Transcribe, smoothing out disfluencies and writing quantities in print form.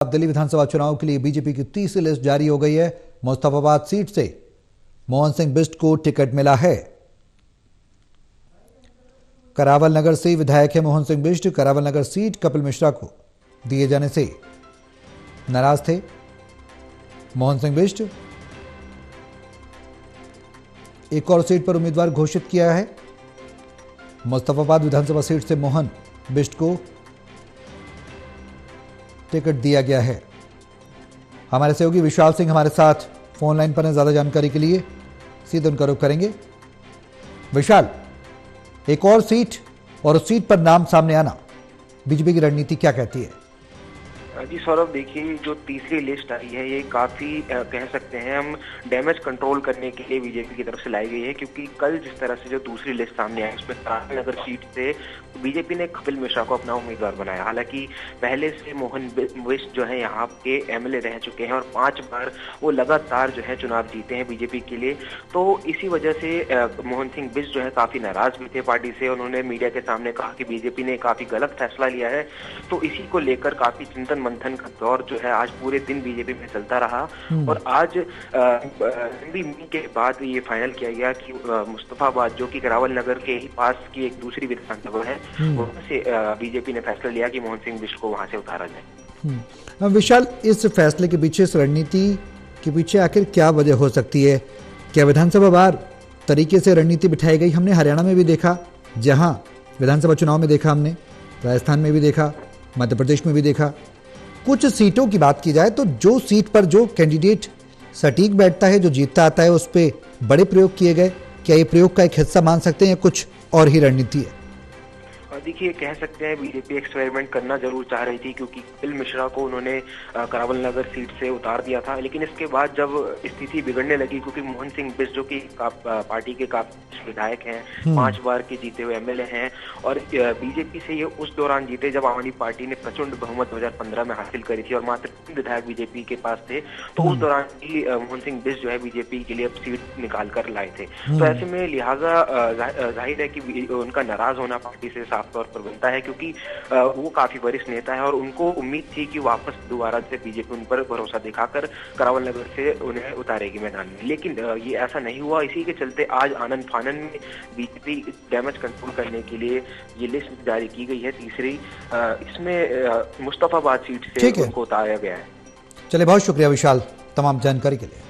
दिल्ली विधानसभा चुनाव के लिए बीजेपी की तीसरी लिस्ट जारी हो गई है। मुस्तफाबाद सीट से मोहन सिंह बिष्ट को टिकट मिला है। करावल नगर से विधायक है मोहन सिंह बिष्ट। करावल नगर सीट कपिल मिश्रा को दिए जाने से नाराज थे मोहन सिंह बिष्ट। एक और सीट पर उम्मीदवार घोषित किया है। मुस्तफाबाद विधानसभा सीट से मोहन बिष्ट को टिकट दिया गया है। हमारे सहयोगी विशाल सिंह हमारे साथ फोन लाइन पर हैं ज्यादा जानकारी के लिए, सीधे उनका रुख करेंगे। विशाल, एक और सीट और उस सीट पर नाम सामने आना, बीजेपी की रणनीति क्या कहती है? जी सौरभ, देखिए जो तीसरी लिस्ट आई है ये काफी कह सकते हैं हम डैमेज कंट्रोल करने के लिए बीजेपी की तरफ से लाई गई है, क्योंकि कल जिस तरह से जो दूसरी लिस्ट सामने आई उसमें करावल नगर सीट से बीजेपी ने कपिल मिश्रा को अपना उम्मीदवार बनाया। हालांकि पहले से मोहन बिष्ट जो है यहाँ के एमएलए रह चुके हैं और 5 बार वो लगातार जो है चुनाव जीते हैं बीजेपी के लिए। तो इसी वजह से मोहन सिंह बिष्ट जो है काफी नाराज भी थे पार्टी से। उन्होंने मीडिया के सामने कहा कि बीजेपी ने काफी गलत फैसला लिया है। तो इसी को लेकर काफी चिंतन मंथन का दौर जो है आज पूरे दिन बीजेपी में चलता रहा और आज लंबी मीटिंग के बाद ये फाइनल किया गया कि मुस्तफाबाद जो कि करावल नगर के ही पास की एक दूसरी विधानसभा है वहां से बीजेपी ने फैसला लिया कि मोहन सिंह बिष्ट को वहां से उतारा जाए। विशाल, इस फैसले के पीछे, इस रणनीति के पीछे आखिर क्या वजह हो सकती है? क्या विधानसभा वार तरीके से रणनीति बिठाई गई? हमने हरियाणा में भी देखा, जहां विधानसभा चुनाव में देखा, हमने राजस्थान में भी देखा, मध्य प्रदेश में भी देखा। कुछ सीटों की बात की जाए तो जो सीट पर जो कैंडिडेट सटीक बैठता है, जो जीतता आता है, उस पर बड़े प्रयोग किए गए। क्या ये प्रयोग का एक हिस्सा मान सकते हैं या कुछ और ही रणनीति है? देखिए, कह सकते हैं बीजेपी एक्सपेरिमेंट करना जरूर चाह रही थी, क्योंकि कपिल मिश्रा को उन्होंने करावल नगर सीट से उतार दिया था। लेकिन इसके बाद जब स्थिति बिगड़ने लगी, क्योंकि मोहन सिंह बिष्ट जो कि पार्टी के काफी विधायक हैं, 5 बार के जीते हुए एमएलए हैं और बीजेपी से ये उस दौरान जीते जब आम आदमी पार्टी ने प्रचंड बहुमत 2015 में हासिल करी थी और मात्र 3 विधायक बीजेपी के पास थे। तो उस दौरान ही मोहन सिंह बिष्ट जो है बीजेपी के लिए अब सीट निकाल कर लाए थे। तो ऐसे में लिहाजा जाहिर है कि उनका नाराज होना पार्टी से साफ तौर पर बनता है, क्योंकि वो काफी वरिष्ठ नेता है और उनको उम्मीद थी कि वापस दोबारा से बीजेपी उन पर भरोसा दिखाकर करावल नगर से उन्हें उतारेगी मैदान में। लेकिन ये ऐसा नहीं हुआ। इसी के चलते आज आनंद फानन में बीजेपी डैमेज कंट्रोल करने के लिए ये लिस्ट जारी की गई है तीसरी। इसमें मुस्तफाबाद सीट से उनको उतारा गया है। चलिए, बहुत शुक्रिया विशाल तमाम जानकारी के लिए।